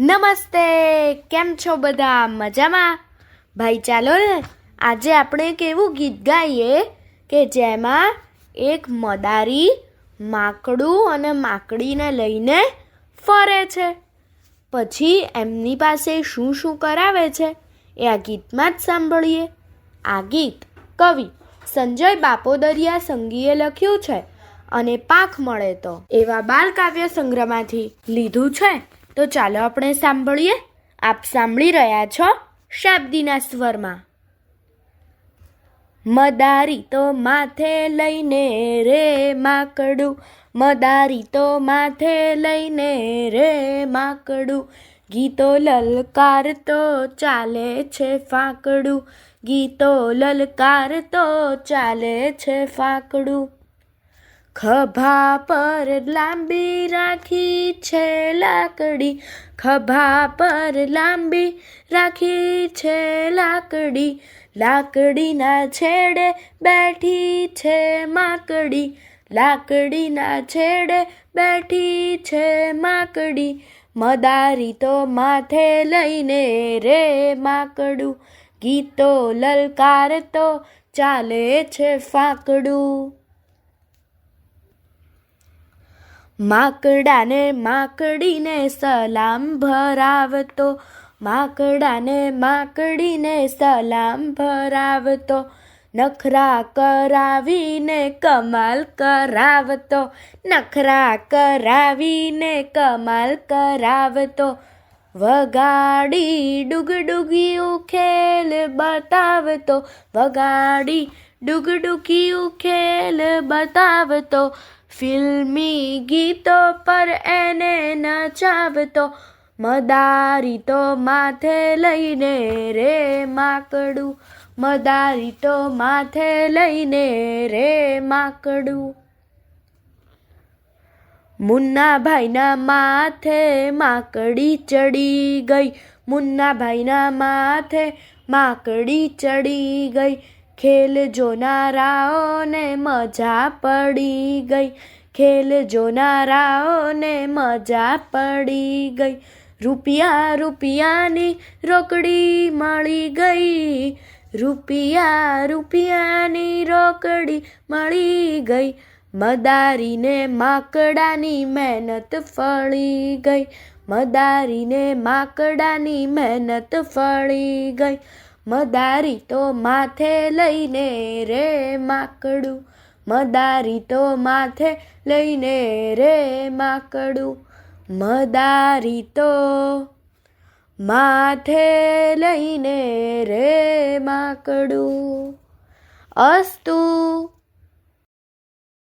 નમસ્તે, કેમ છો બધા? મજામાં? ભાઈ ચાલો ને આજે આપણે એક એવું ગીત ગાઈએ કે જેમાં એક મદારી માકડું અને માકડીને લઈને ફરે છે. પછી એમની પાસે શું શું કરાવે છે એ આ ગીતમાં જ સાંભળીએ. આ ગીત કવિ સંજય બાપોદરિયા સંગીએ લખ્યું છે અને પાંખ મળે તો એવા બાલકાવ્ય સંગ્રહમાંથી લીધું છે. તો ચાલો આપણે સાંભળીએ. આપ સાંભળી રહ્યા છો શાબ્દીના સ્વરમાં. મદારી તો માથે લઈને રે માકડું, મદારી તો માથે લઈને રે માકડું, ગીતો લલકારતો ચાલે છે ફાંકડું, ગીતો લલકારતો ચાલે છે ફાંકડું. ખભા પર લાંબી રાખી છે લાકડી, ખભા પર લાંબી રાખી છે લાકડી, લાકડીના છેડે બેઠી છે માકડી, લાકડીના છેડે બેઠી છે માકડી, મદારી તો માથે લઈને રે માકડું, ગીતો લલકારતો ચાલે છે ફાંકડું. માકડાને માકડીને સલામ ભરાવતો, માકડાને માકડીને સલામ ભરાવતો, નખરા કરાવીને કમાલ કરાવતો, નખરા કરાવીને કમાલ કરાવતો, વગાડી ડુગડુગિયું ખેલ બતાવતો, વગાડી ડુગડુગિયું ખેલ બતાવતો, ફિલ્મી ગીતો પર એને નચાવતો, મદારી તો માથે લઈને રે માકડું, મદારી તો માથે લઈને રે માકડું. મુન્નાભાઈના માથે માકડી ચડી ગઈ, મુન્નાભાઈના માથે માકડી ચડી ગઈ, ખેલ જોનારાઓને મજા પડી ગઈ, ખેલ જોનારાઓને મજા પડી ગઈ, રૂપિયા રૂપિયાની રોકડી મળી ગઈ, રૂપિયા રૂપિયાની રોકડી મળી ગઈ, મદારીને માકડાની મહેનત ફળી ગઈ, મદારીને માકડાની મહેનત ફળી ગઈ, મદારી તો માથે લઈને રે માકડું, મદારી તો માથે લઈને રે માકડું, મદારી તો માથે લઈને રે માકડું. અસ્તુ.